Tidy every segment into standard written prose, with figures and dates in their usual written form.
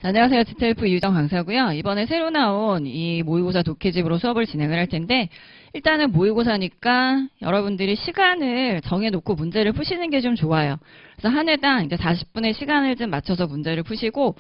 안녕하세요. 지텔프 유정 강사고요. 이번에 새로 나온 이 모의고사 독해집으로 수업을 진행을 할 텐데 일단은 모의고사니까 여러분들이 시간을 정해놓고 문제를 푸시는 게 좀 좋아요. 그래서 한 회당 이제 40분의 시간을 좀 맞춰서 문제를 푸시고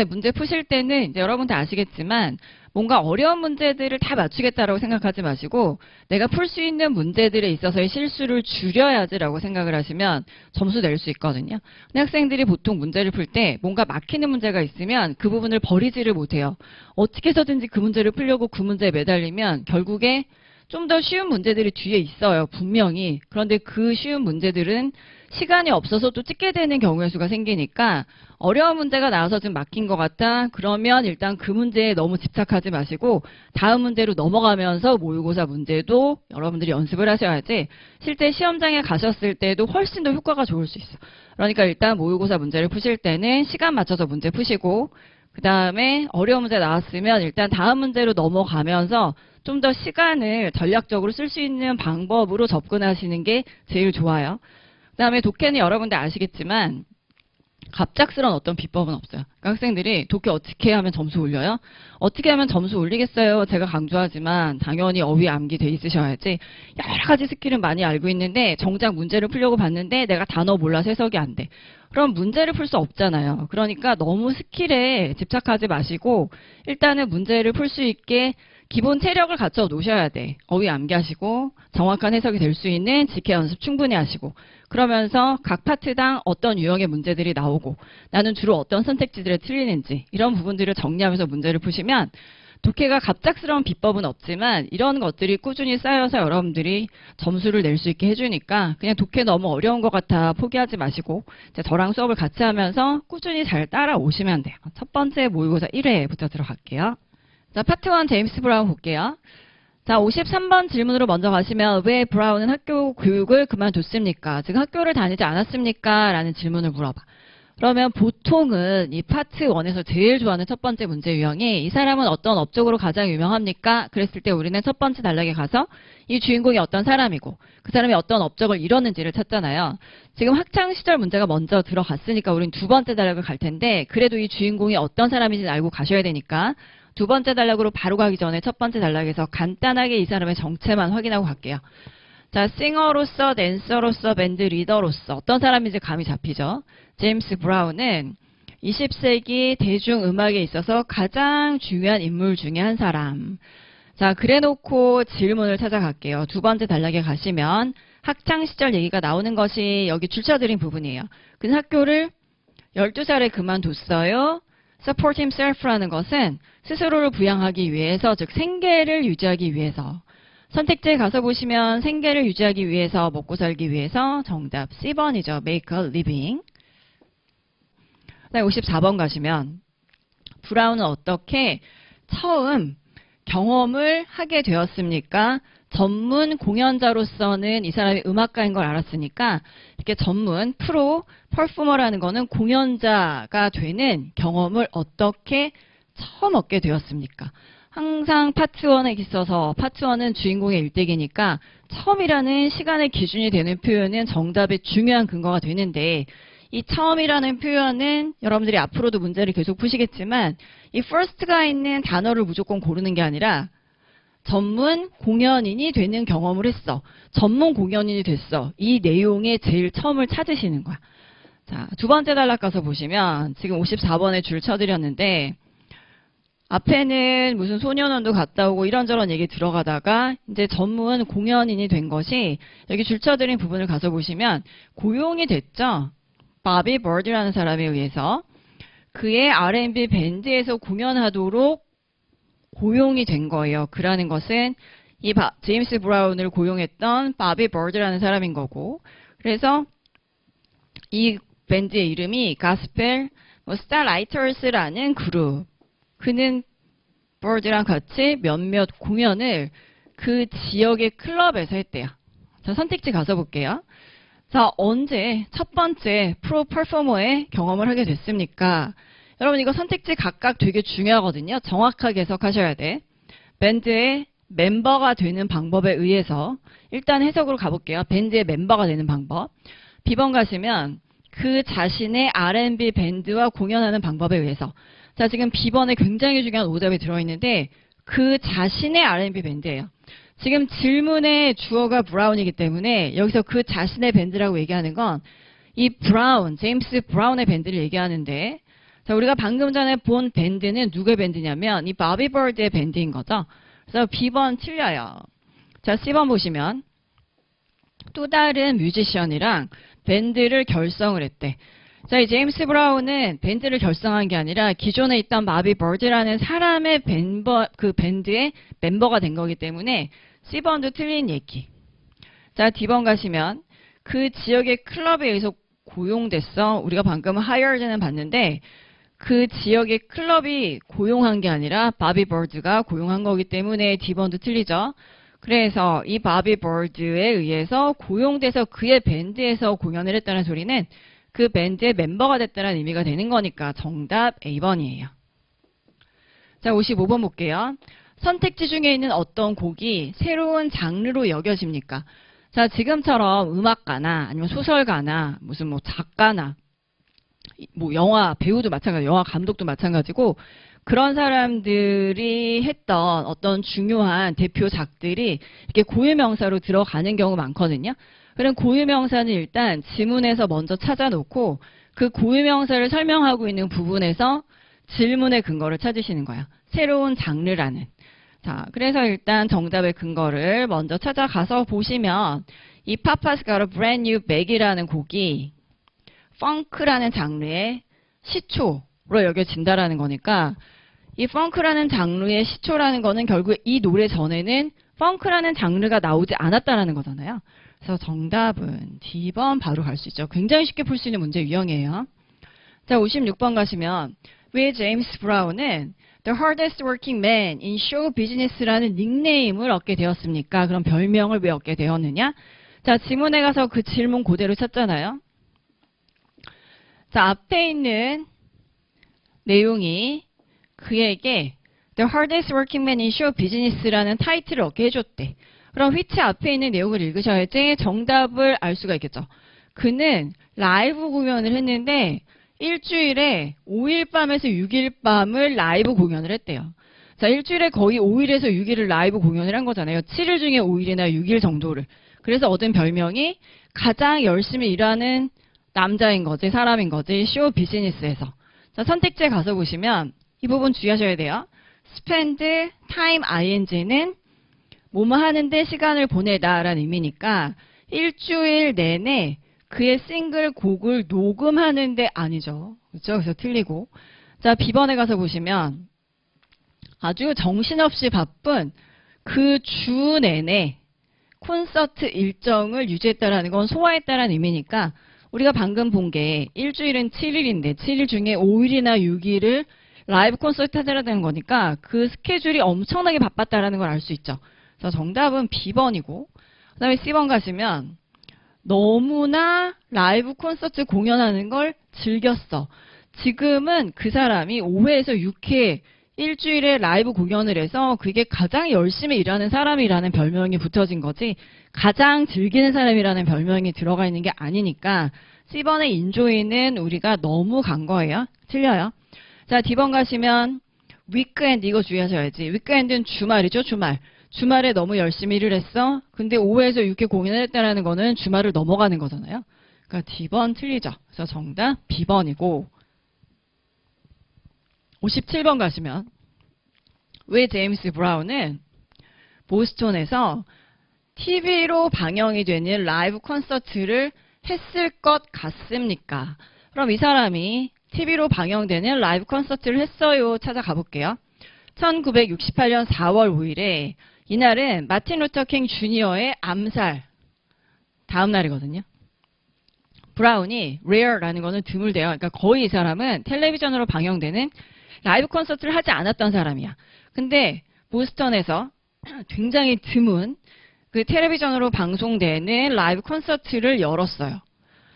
문제 푸실 때는 이제 여러분들 아시겠지만 뭔가 어려운 문제들을 다 맞추겠다라고 생각하지 마시고 내가 풀 수 있는 문제들에 있어서의 실수를 줄여야지라고 생각을 하시면 점수 낼 수 있거든요. 근데 학생들이 보통 문제를 풀 때 뭔가 막히는 문제가 있으면 그 부분을 버리지를 못해요. 어떻게 해서든지 그 문제를 풀려고 그 문제에 매달리면 결국에 좀 더 쉬운 문제들이 뒤에 있어요. 분명히. 그런데 그 쉬운 문제들은 시간이 없어서 또 찍게 되는 경우의 수가 생기니까 어려운 문제가 나와서 좀 막힌 것 같다. 그러면 일단 그 문제에 너무 집착하지 마시고 다음 문제로 넘어가면서 모의고사 문제도 여러분들이 연습을 하셔야지 실제 시험장에 가셨을 때도 훨씬 더 효과가 좋을 수 있어. 그러니까 일단 모의고사 문제를 푸실 때는 시간 맞춰서 문제 푸시고 그 다음에 어려운 문제 나왔으면 일단 다음 문제로 넘어가면서 좀 더 시간을 전략적으로 쓸 수 있는 방법으로 접근하시는 게 제일 좋아요. 그 다음에 독해는 여러분들 아시겠지만 갑작스러운 어떤 비법은 없어요. 그러니까 학생들이 독해 어떻게 하면 점수 올려요? 어떻게 하면 점수 올리겠어요? 제가 강조하지만 당연히 어휘 암기 돼 있으셔야지. 여러 가지 스킬은 많이 알고 있는데 정작 문제를 풀려고 봤는데 내가 단어 몰라서 해석이 안 돼. 그럼 문제를 풀 수 없잖아요. 그러니까 너무 스킬에 집착하지 마시고 일단은 문제를 풀 수 있게 기본 체력을 갖춰 놓으셔야 돼. 어휘 암기하시고 정확한 해석이 될 수 있는 직해 연습 충분히 하시고 그러면서 각 파트당 어떤 유형의 문제들이 나오고 나는 주로 어떤 선택지들에 틀리는지 이런 부분들을 정리하면서 문제를 푸시면 독해가 갑작스러운 비법은 없지만 이런 것들이 꾸준히 쌓여서 여러분들이 점수를 낼 수 있게 해주니까 그냥 독해 너무 어려운 것 같아 포기하지 마시고 저랑 수업을 같이 하면서 꾸준히 잘 따라오시면 돼요. 첫 번째 모의고사 1회부터 들어갈게요. 자, 파트 1 제임스 브라운 볼게요. 자, 53번 질문으로 먼저 가시면 왜 브라운은 학교 교육을 그만뒀습니까? 즉 학교를 다니지 않았습니까? 라는 질문을 물어봐. 그러면 보통은 이 파트 1에서 제일 좋아하는 첫 번째 문제 유형이 이 사람은 어떤 업적으로 가장 유명합니까? 그랬을 때 우리는 첫 번째 단락에 가서 이 주인공이 어떤 사람이고 그 사람이 어떤 업적을 이뤘는지를 찾잖아요. 지금 학창시절 문제가 먼저 들어갔으니까 우리는 두 번째 단락을 갈 텐데 그래도 이 주인공이 어떤 사람인지 알고 가셔야 되니까 두 번째 단락으로 바로 가기 전에 첫 번째 단락에서 간단하게 이 사람의 정체만 확인하고 갈게요. 자, 싱어로서, 댄서로서, 밴드 리더로서 어떤 사람인지 감이 잡히죠. 제임스 브라운은 20세기 대중음악에 있어서 가장 중요한 인물 중에 한 사람. 자, 그래놓고 질문을 찾아갈게요. 두 번째 단락에 가시면 학창시절 얘기가 나오는 것이 여기 줄쳐드린 부분이에요. 그는 학교를 12살에 그만뒀어요. support himself라는 것은 스스로를 부양하기 위해서, 즉 생계를 유지하기 위해서. 선택지에 가서 보시면 생계를 유지하기 위해서, 먹고 살기 위해서 정답 C번이죠. make a living. 54번 가시면 브라운은 어떻게 처음 경험을 하게 되었습니까? 전문 공연자로서는 이 사람이 음악가인 걸 알았으니까 이렇게 전문 프로 퍼포머라는 거는 공연자가 되는 경험을 어떻게 처음 얻게 되었습니까? 항상 파트 1에 있어서 파트 1은 주인공의 일대기니까 처음이라는 시간의 기준이 되는 표현은 정답의 중요한 근거가 되는데 이 처음이라는 표현은 여러분들이 앞으로도 문제를 계속 푸시겠지만 이 first가 있는 단어를 무조건 고르는 게 아니라 전문 공연인이 되는 경험을 했어. 전문 공연인이 됐어. 이 내용의 제일 처음을 찾으시는 거야. 자, 두 번째 단락 가서 보시면 지금 54번에 줄 쳐드렸는데 앞에는 무슨 소년원도 갔다 오고 이런저런 얘기 들어가다가 이제 전문 공연인이 된 것이 여기 줄 쳐드린 부분을 가서 보시면 고용이 됐죠. 바비 버드라는 사람에 의해서 그의 R&B 밴드에서 공연하도록 고용이 된 거예요. 그라는 것은 이 제임스 브라운을 고용했던 바비 버드라는 사람인 거고 그래서 이 밴드의 이름이 가스펠 스타라이터스라는 그룹. 그는 버드랑 같이 몇몇 공연을 그 지역의 클럽에서 했대요. 자, 선택지 가서 볼게요. 자, 언제 첫 번째 프로 퍼포머의 경험을 하게 됐습니까? 여러분 이거 선택지 각각 되게 중요하거든요. 정확하게 해석하셔야 돼. 밴드의 멤버가 되는 방법에 의해서 일단 해석으로 가볼게요. 밴드의 멤버가 되는 방법. B번 가시면 그 자신의 R&B 밴드와 공연하는 방법에 의해서. 자, 지금 B번에 굉장히 중요한 오답이 들어있는데 그 자신의 R&B 밴드예요. 지금 질문의 주어가 브라운이기 때문에 여기서 그 자신의 밴드라고 얘기하는 건 이 브라운, 제임스 브라운의 밴드를 얘기하는데, 자, 우리가 방금 전에 본 밴드는 누구의 밴드냐면 이 바비 버드의 밴드인 거죠. 그래서 B번 틀려요. 자, C번 보시면 또 다른 뮤지션이랑 밴드를 결성을 했대. 자, 이 제임스 브라운은 밴드를 결성한 게 아니라 기존에 있던 바비 버드라는 사람의 그 밴드의 멤버가 된 거기 때문에 C번도 틀린 얘기. 자, D번 가시면 그 지역의 클럽에 의해서 고용됐어. 우리가 방금 hired는 봤는데 그 지역의 클럽이 고용한 게 아니라 바비 버드가 고용한 거기 때문에 D번도 틀리죠. 그래서 이 바비 버드에 의해서 고용돼서 그의 밴드에서 공연을 했다는 소리는 그 밴드의 멤버가 됐다는 의미가 되는 거니까 정답 A번이에요. 자, 55번 볼게요. 선택지 중에 있는 어떤 곡이 새로운 장르로 여겨집니까? 자, 지금처럼 음악가나 아니면 소설가나 무슨 뭐 작가나 뭐 영화 배우도 마찬가지, 영화 감독도 마찬가지고 그런 사람들이 했던 어떤 중요한 대표작들이 이렇게 고유명사로 들어가는 경우 많거든요. 그럼 고유명사는 일단 지문에서 먼저 찾아놓고 그 고유명사를 설명하고 있는 부분에서 질문의 근거를 찾으시는 거야. 새로운 장르라는. 자, 그래서 일단 정답의 근거를 먼저 찾아가서 보시면 이 Papa's Got a Brand New Bag이라는 곡이 펑크라는 장르의 시초로 여겨진다라는 거니까 이 펑크라는 장르의 시초라는 거는 결국 이 노래 전에는 펑크라는 장르가 나오지 않았다라는 거잖아요. 그래서 정답은 D번 바로 갈 수 있죠. 굉장히 쉽게 풀 수 있는 문제 유형이에요. 자, 56번 가시면 왜 제임스 브라운은 The hardest working man in show business라는 닉네임을 얻게 되었습니까? 그럼 별명을 왜 얻게 되었느냐? 자, 지문에 가서 그 질문 그대로 찾잖아요. 자, 앞에 있는 내용이 그에게 The hardest working man in show business라는 타이틀을 얻게 해줬대. 그럼 which 앞에 있는 내용을 읽으셔야지 정답을 알 수가 있겠죠. 그는 라이브 공연을 했는데 일주일에 5일 밤에서 6일 밤을 라이브 공연을 했대요. 자, 일주일에 거의 5일에서 6일을 라이브 공연을 한 거잖아요. 7일 중에 5일이나 6일 정도를. 그래서 얻은 별명이 가장 열심히 일하는 남자인 거지, 사람인 거지, 쇼 비즈니스에서. 자, 선택지에 가서 보시면 이 부분 주의하셔야 돼요. spend time ing는 뭐뭐 하는데 시간을 보내다 라는 의미니까 일주일 내내 그의 싱글 곡을 녹음하는데 아니죠. 그렇죠? 그래서 틀리고. 자, B번에 가서 보시면 아주 정신없이 바쁜 그 주 내내 콘서트 일정을 유지했다라는 건 소화했다라는 의미니까 우리가 방금 본 게 일주일은 7일인데 7일 중에 5일이나 6일을 라이브 콘서트 하자라는 거니까 그 스케줄이 엄청나게 바빴다라는 걸 알 수 있죠. 그래서 정답은 B번이고 그 다음에 C번 가시면 너무나 라이브 콘서트 공연하는 걸 즐겼어. 지금은 그 사람이 5회에서 6회 일주일에 라이브 공연을 해서 그게 가장 열심히 일하는 사람이라는 별명이 붙어진 거지 가장 즐기는 사람이라는 별명이 들어가 있는 게 아니니까 C번의 인조이는 우리가 너무 간 거예요. 틀려요. 자, D번 가시면 위크엔드 이거 주의하셔야지. 위크엔드는 주말이죠. 주말에 너무 열심히 일을 했어. 근데 5회에서 6회 공연을 했다는 거는 주말을 넘어가는 거잖아요. 그러니까 D번 틀리죠. 그래서 정답 B번이고 57번 가시면 왜 제임스 브라운은 보스턴에서 TV로 방영이 되는 라이브 콘서트를 했을 것 같습니까? 그럼 이 사람이 TV로 방영되는 라이브 콘서트를 했어요. 찾아가 볼게요. 1968년 4월 5일에 이날은 마틴 루터 킹 주니어의 암살 다음 날이거든요. 브라운이 rare라는 거는 드물대요. 그러니까 거의 이 사람은 텔레비전으로 방영되는 라이브 콘서트를 하지 않았던 사람이야. 근데 보스턴에서 굉장히 드문 그 텔레비전으로 방송되는 라이브 콘서트를 열었어요.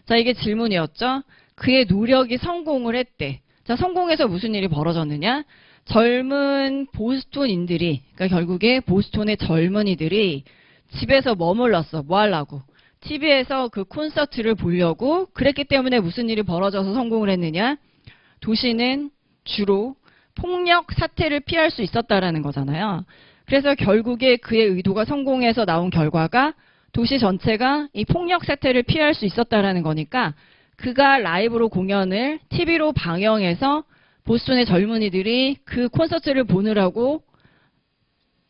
자, 이게 질문이었죠. 그의 노력이 성공을 했대. 자, 성공해서 무슨 일이 벌어졌느냐? 젊은 보스톤인들이, 그러니까 결국에 보스톤의 젊은이들이 집에서 머물렀어. 뭐 하려고? TV에서 그 콘서트를 보려고 그랬기 때문에 무슨 일이 벌어져서 성공을 했느냐? 도시는 주로 폭력 사태를 피할 수 있었다라는 거잖아요. 그래서 결국에 그의 의도가 성공해서 나온 결과가 도시 전체가 이 폭력 사태를 피할 수 있었다라는 거니까 그가 라이브로 공연을 TV로 방영해서 보스턴의 젊은이들이 그 콘서트를 보느라고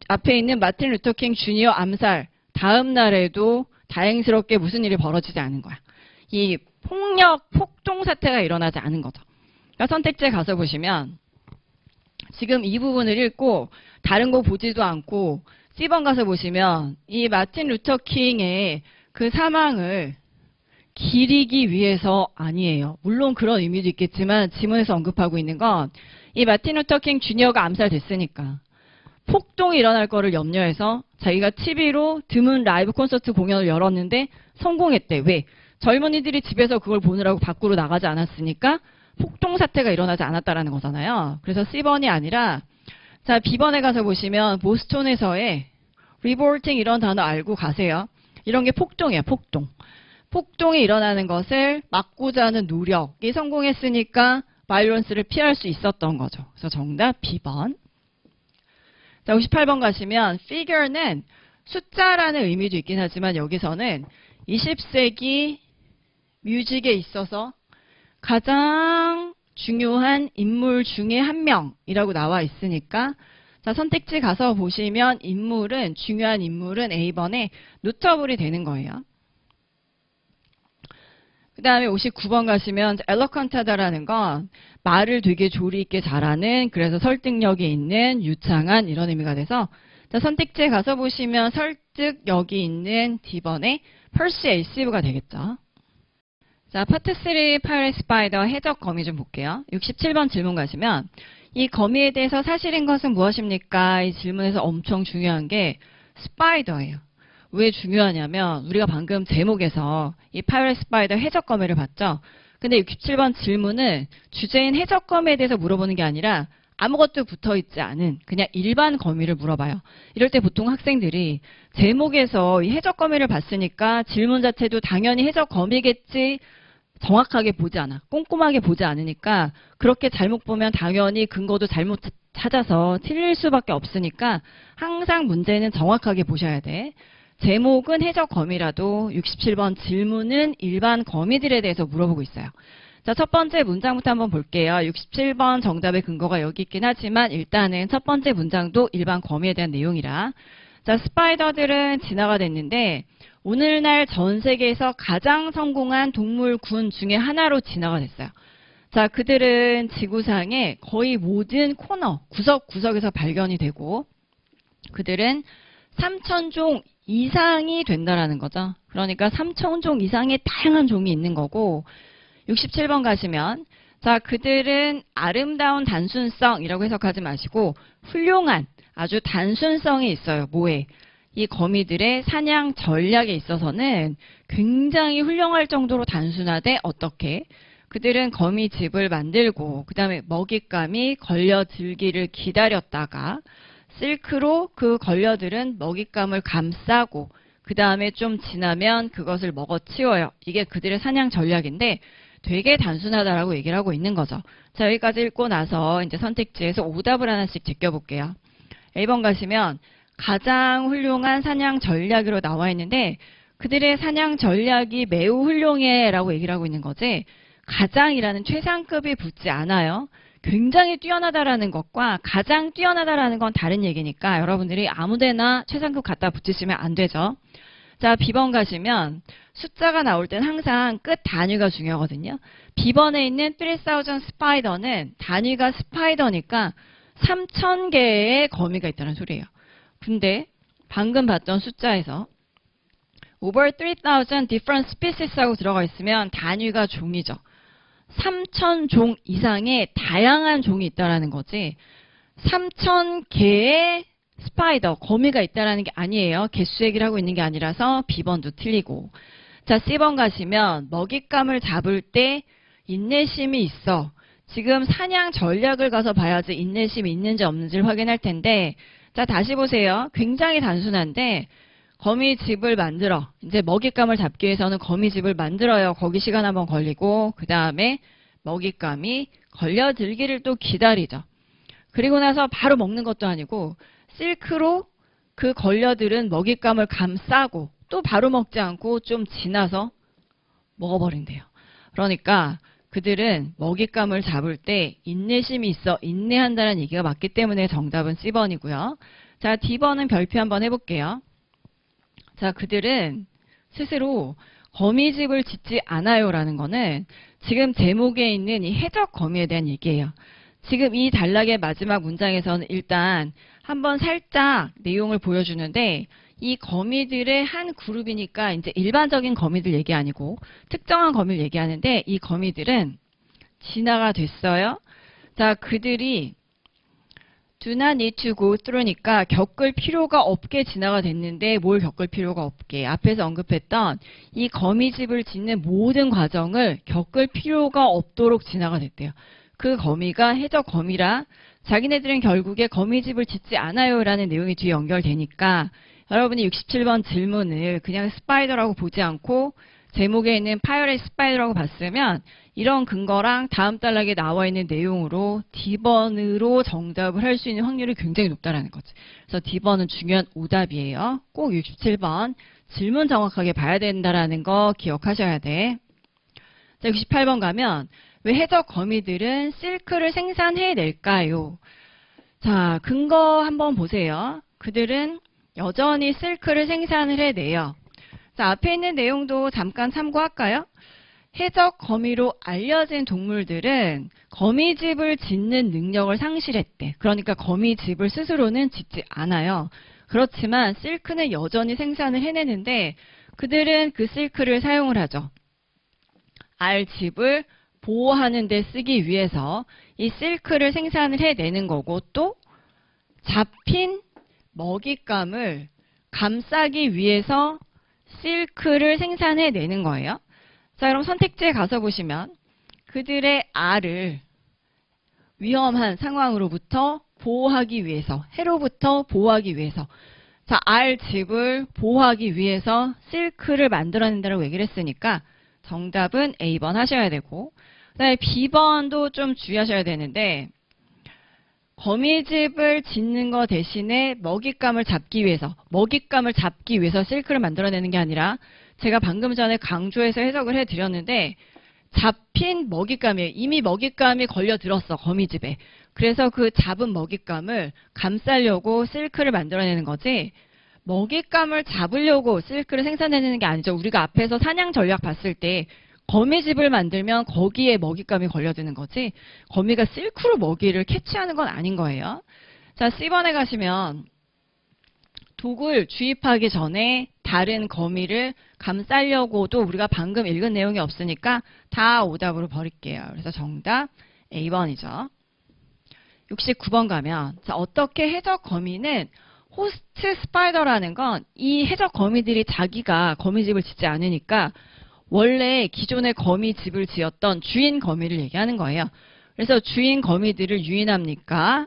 앞에 있는 마틴 루터킹 주니어 암살 다음 날에도 다행스럽게 무슨 일이 벌어지지 않은 거야. 이 폭동 사태가 일어나지 않은 거죠. 그러니까 선택지에 가서 보시면 지금 이 부분을 읽고 다른 거 보지도 않고 C번 가서 보시면 이 마틴 루터킹의 그 사망을 기리기 위해서 아니에요. 물론 그런 의미도 있겠지만 지문에서 언급하고 있는 건 이 마틴 루터킹 주니어가 암살됐으니까 폭동이 일어날 거를 염려해서 자기가 TV로 드문 라이브 콘서트 공연을 열었는데 성공했대. 왜? 젊은이들이 집에서 그걸 보느라고 밖으로 나가지 않았으니까 폭동 사태가 일어나지 않았다라는 거잖아요. 그래서 C번이 아니라 자 B번에 가서 보시면 보스턴에서의 revolting 이런 단어 알고 가세요. 이런 게 폭동이에요. 폭동. 폭동이 일어나는 것을 막고자 하는 노력이 성공했으니까 바이런스를 피할 수 있었던 거죠. 그래서 정답 B번. 자, 58번 가시면 figure는 숫자라는 의미도 있긴 하지만 여기서는 20세기 뮤직에 있어서 가장 중요한 인물 중에 한 명이라고 나와 있으니까 자, 선택지 가서 보시면 중요한 인물은 A번에 노터블이 되는 거예요. 그 다음에 59번 가시면 엘러컨타다라는 건 말을 되게 조리 있게 잘하는 그래서 설득력이 있는 유창한 이런 의미가 돼서 자, 선택지에 가서 보시면 설득력이 있는 D번에 persuasive가 되겠죠. 자, 파트 3 파이렛 스파이더 해적 거미 좀 볼게요. 67번 질문 가시면 이 거미에 대해서 사실인 것은 무엇입니까? 이 질문에서 엄청 중요한 게 스파이더예요. 왜 중요하냐면 우리가 방금 제목에서 이 파이렛 스파이더 해적 거미를 봤죠. 근데 67번 질문은 주제인 해적 거미에 대해서 물어보는 게 아니라 아무것도 붙어있지 않은 그냥 일반 거미를 물어봐요. 이럴 때 보통 학생들이 제목에서 이 해적 거미를 봤으니까 질문 자체도 당연히 해적 거미겠지 정확하게 보지 않아. 꼼꼼하게 보지 않으니까 그렇게 잘못 보면 당연히 근거도 잘못 찾아서 틀릴 수밖에 없으니까 항상 문제는 정확하게 보셔야 돼. 제목은 해적 거미라도 67번 질문은 일반 거미들에 대해서 물어보고 있어요. 자, 첫 번째 문장부터 한번 볼게요. 67번 정답의 근거가 여기 있긴 하지만 일단은 첫 번째 문장도 일반 거미에 대한 내용이라. 자, 스파이더들은 진화가 됐는데 오늘날 전 세계에서 가장 성공한 동물군 중에 하나로 진화가 됐어요. 자, 그들은 지구상의 거의 모든 코너, 구석구석에서 발견이 되고 그들은 3,000종 이상이 된다라는 거죠. 그러니까 3,000종 이상의 다양한 종이 있는 거고 67번 가시면 자, 그들은 아름다운 단순성이라고 해석하지 마시고 훌륭한 아주 단순성이 있어요. 뭐에? 이 거미들의 사냥 전략에 있어서는 굉장히 훌륭할 정도로 단순하되 어떻게? 그들은 거미 집을 만들고 그 다음에 먹잇감이 걸려들기를 기다렸다가 실크로 그 걸려들은 먹잇감을 감싸고 그 다음에 좀 지나면 그것을 먹어치워요. 이게 그들의 사냥 전략인데 되게 단순하다라고 얘기를 하고 있는 거죠. 자, 여기까지 읽고 나서 이제 선택지에서 오답을 하나씩 제껴볼게요. 1번 가시면 가장 훌륭한 사냥 전략으로 나와 있는데 그들의 사냥 전략이 매우 훌륭해 라고 얘기를 하고 있는 거지 가장이라는 최상급이 붙지 않아요. 굉장히 뛰어나다라는 것과 가장 뛰어나다라는 건 다른 얘기니까 여러분들이 아무데나 최상급 갖다 붙이시면 안 되죠. 자, B번 가시면 숫자가 나올 땐 항상 끝 단위가 중요하거든요. B번에 있는 3,000 스파이더는 단위가 스파이더니까 3,000개의 거미가 있다는 소리예요. 근데 방금 봤던 숫자에서 over 3,000 different species 하고 들어가 있으면 단위가 종이죠. 3,000종 이상의 다양한 종이 있다라는 거지 3,000개의 스파이더, 거미가 있다라는 게 아니에요. 개수 얘기를 하고 있는 게 아니라서 B번도 틀리고 자, C번 가시면 먹잇감을 잡을 때 인내심이 있어. 지금 사냥 전략을 가서 봐야지 인내심이 있는지 없는지를 확인할 텐데 자, 다시 보세요. 굉장히 단순한데 거미집을 만들어. 이제 먹잇감을 잡기 위해서는 거미집을 만들어요. 거기 시간 한번 걸리고 그 다음에 먹잇감이 걸려들기를 또 기다리죠. 그리고 나서 바로 먹는 것도 아니고 실크로 그 걸려들은 먹잇감을 감싸고 또 바로 먹지 않고 좀 지나서 먹어버린대요. 그러니까 그들은 먹잇감을 잡을 때 인내심이 있어 인내한다는 얘기가 맞기 때문에 정답은 C번이고요. 자, D번은 별표 한번 해볼게요. 자, 그들은 스스로 거미집을 짓지 않아요라는 거는 지금 제목에 있는 이 해적 거미에 대한 얘기예요. 지금 이 단락의 마지막 문장에서는 일단 한번 살짝 내용을 보여주는데 이 거미들의 한 그룹이니까 이제 일반적인 거미들 얘기 아니고 특정한 거미를 얘기하는데 이 거미들은 진화가 됐어요. 자, 그들이 do not need to go through니까 겪을 필요가 없게 진화가 됐는데 뭘 겪을 필요가 없게 앞에서 언급했던 이 거미집을 짓는 모든 과정을 겪을 필요가 없도록 진화가 됐대요. 그 거미가 해적 거미라 자기네들은 결국에 거미집을 짓지 않아요 라는 내용이 뒤에 연결되니까 여러분이 67번 질문을 그냥 스파이더라고 보지 않고 제목에 있는 파이어렛 스파이더라고 봤으면 이런 근거랑 다음 단락에 나와 있는 내용으로 D번으로 정답을 할 수 있는 확률이 굉장히 높다는 거지. 그래서 D번은 중요한 오답이에요. 꼭 67번 질문 정확하게 봐야 된다는 거 기억하셔야 돼. 자, 68번 가면 왜 해적 거미들은 실크를 생산해낼까요? 자, 근거 한번 보세요. 그들은 여전히 실크를 생산을 해내요. 자, 앞에 있는 내용도 잠깐 참고할까요? 해적 거미로 알려진 동물들은 거미집을 짓는 능력을 상실했대. 그러니까 거미집을 스스로는 짓지 않아요. 그렇지만 실크는 여전히 생산을 해내는데 그들은 그 실크를 사용을 하죠. 알집을 보호하는 데 쓰기 위해서 이 실크를 생산을 해내는 거고 또 잡힌 먹잇감을 감싸기 위해서 실크를 생산해내는 거예요. 자, 그럼 선택지에 가서 보시면 그들의 알을 위험한 상황으로부터 보호하기 위해서, 해로부터 보호하기 위해서 자, 알집을 보호하기 위해서 실크를 만들어낸다고 얘기를 했으니까 정답은 A번 하셔야 되고 그다음에 B번도 좀 주의하셔야 되는데 거미집을 짓는 거 대신에 먹잇감을 잡기 위해서 실크를 만들어내는 게 아니라 제가 방금 전에 강조해서 해석을 해드렸는데 잡힌 먹잇감이에요. 이미 먹잇감이 걸려들었어. 거미집에. 그래서 그 잡은 먹잇감을 감싸려고 실크를 만들어내는 거지 먹잇감을 잡으려고 실크를 생산해내는 게 아니죠. 우리가 앞에서 사냥 전략 봤을 때 거미집을 만들면 거기에 먹잇감이 걸려드는 거지 거미가 실크로 먹이를 캐치하는 건 아닌 거예요. 자, C번에 가시면 독을 주입하기 전에 다른 거미를 감싸려고도 우리가 방금 읽은 내용이 없으니까 다 오답으로 버릴게요. 그래서 정답 A번이죠. 69번 가면 자, 어떻게 해적 거미는 호스트 스파이더라는 건 이 해적 거미들이 자기가 거미집을 짓지 않으니까 원래 기존의 거미집을 지었던 주인 거미를 얘기하는 거예요. 그래서 주인 거미들을 유인합니까?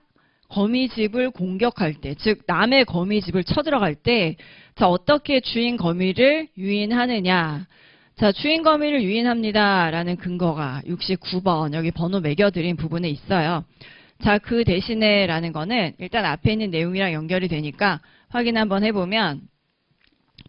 거미집을 공격할 때, 즉 남의 거미집을 쳐들어갈 때 자, 어떻게 주인 거미를 유인하느냐. 자, 주인 거미를 유인합니다. 라는 근거가 69번 여기 번호 매겨드린 부분에 있어요. 자, 그 대신에 라는 거는 일단 앞에 있는 내용이랑 연결이 되니까 확인 한번 해보면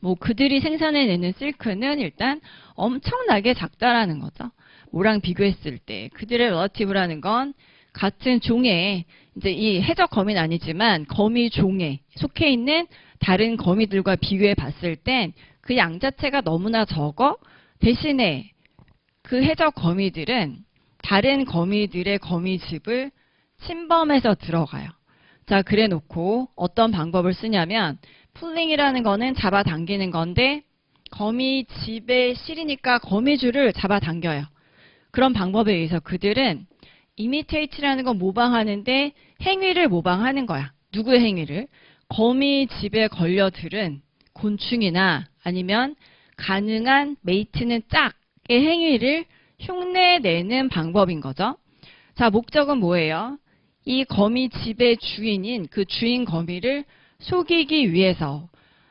뭐 그들이 생산해내는 실크는 일단 엄청나게 작다라는 거죠. 뭐랑 비교했을 때 그들의 relative라는 건 같은 종에 이제 이 해적 거미는 아니지만 거미 종에 속해 있는 다른 거미들과 비교해 봤을 땐 그 양 자체가 너무나 적어 대신에 그 해적 거미들은 다른 거미들의 거미집을 침범해서 들어가요. 자, 그래 놓고 어떤 방법을 쓰냐면 풀링이라는 거는 잡아당기는 건데 거미집에 실이니까 거미줄을 잡아당겨요. 그런 방법에 의해서 그들은 imitate라는 건 모방하는데 행위를 모방하는 거야. 누구의 행위를? 거미집에 걸려들은 곤충이나 아니면 가능한 메이트는 짝의 행위를 흉내내는 방법인 거죠. 자, 목적은 뭐예요? 이 거미집의 주인인 그 주인 거미를 속이기 위해서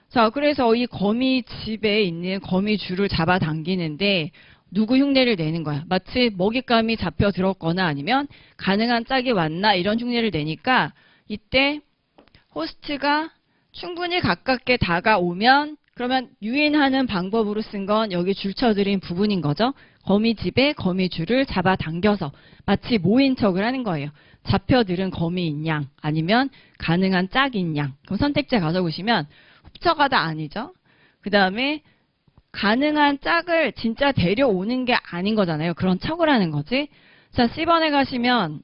자, 그래서 이 거미집에 있는 거미줄을 잡아당기는데 누구 흉내를 내는 거야. 마치 먹잇감이 잡혀 들었거나 아니면 가능한 짝이 왔나 이런 흉내를 내니까 이때 호스트가 충분히 가깝게 다가오면 그러면 유인하는 방법으로 쓴 건 여기 줄쳐드린 부분인 거죠. 거미집에 거미줄을 잡아당겨서 마치 모인 척을 하는 거예요. 잡혀들은 거미인 양 아니면 가능한 짝인 양. 그럼 선택지에 가서 보시면 훔쳐가다 아니죠. 그 다음에 가능한 짝을 진짜 데려오는 게 아닌 거잖아요. 그런 척을 하는 거지. 자, C번에 가시면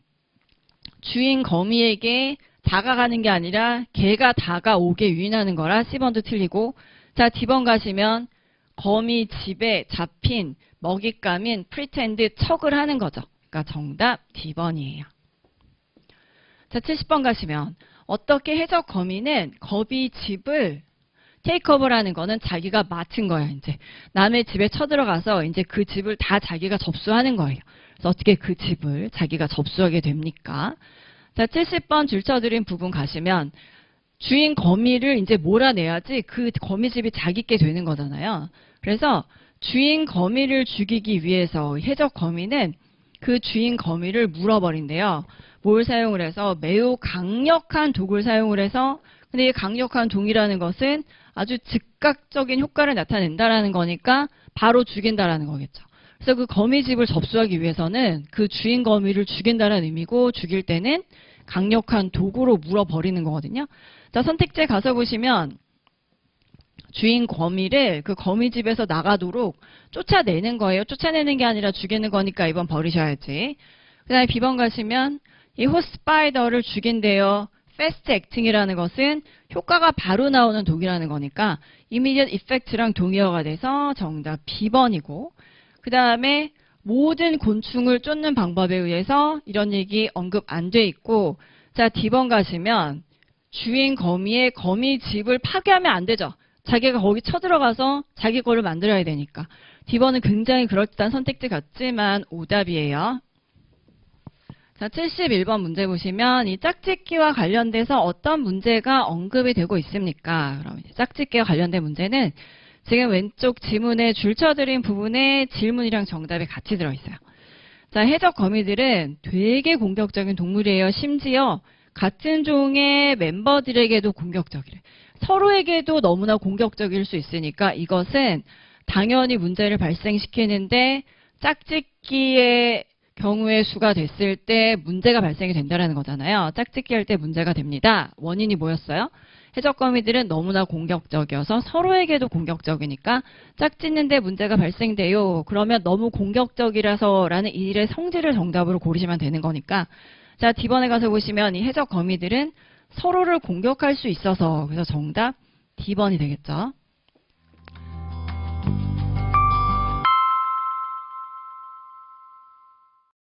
주인 거미에게 다가가는 게 아니라 걔가 다가오게 유인하는 거라 C번도 틀리고. 자, D번 가시면 거미 집에 잡힌 먹잇감인 pretend 척을 하는 거죠. 그러니까 정답 D번이에요. 자, 70번 가시면 어떻게 해적 거미는 거미 집을 테이크오버라는 거는 자기가 맡은 거야, 이제. 남의 집에 쳐들어가서 이제 그 집을 다 자기가 접수하는 거예요. 그래서 어떻게 그 집을 자기가 접수하게 됩니까? 자, 70번 줄쳐드린 부분 가시면 주인 거미를 이제 몰아내야지 그 거미집이 자기께 되는 거잖아요. 그래서 주인 거미를 죽이기 위해서 해적 거미는 그 주인 거미를 물어버린대요. 뭘 사용을 해서? 매우 강력한 독을 사용을 해서. 근데 이 강력한 독이라는 것은 아주 즉각적인 효과를 나타낸다라는 거니까 바로 죽인다라는 거겠죠. 그래서 그 거미집을 접수하기 위해서는 그 주인 거미를 죽인다는 의미고 죽일 때는 강력한 독으로 물어버리는 거거든요. 자, 선택지에 가서 보시면 주인 거미를 그 거미집에서 나가도록 쫓아내는 거예요. 쫓아내는 게 아니라 죽이는 거니까 이번 버리셔야지. 그 다음에 B번 가시면 이 호스파이더를 죽인대요. fast acting이라는 것은 효과가 바로 나오는 독이라는 거니까 immediate effect랑 동의어가 돼서 정답 B번이고, 그 다음에 모든 곤충을 쫓는 방법에 의해서 이런 얘기 언급 안 돼 있고. 자, D번 가시면 주인 거미의 거미집을 파괴하면 안 되죠. 자기가 거기 쳐들어가서 자기 거를 만들어야 되니까. D번은 굉장히 그럴듯한 선택지 같지만 오답이에요. 자, 71번 문제 보시면 이 짝짓기와 관련돼서 어떤 문제가 언급이 되고 있습니까? 그럼 짝짓기와 관련된 문제는 지금 왼쪽 지문에 줄쳐드린 부분에 질문이랑 정답이 같이 들어있어요. 자, 해적 거미들은 되게 공격적인 동물이에요. 심지어 같은 종의 멤버들에게도 공격적이래. 서로에게도 너무나 공격적일 수 있으니까 이것은 당연히 문제를 발생시키는데 짝짓기의 경우의 수가 됐을 때 문제가 발생이 된다는 거잖아요. 짝짓기 할 때 문제가 됩니다. 원인이 뭐였어요? 해적거미들은 너무나 공격적이어서 서로에게도 공격적이니까 짝짓는데 문제가 발생돼요. 그러면 너무 공격적이라서 라는 일의 성질을 정답으로 고르시면 되는 거니까. 자, D번에 가서 보시면 이 해적거미들은 서로를 공격할 수 있어서, 그래서 정답 D번이 되겠죠.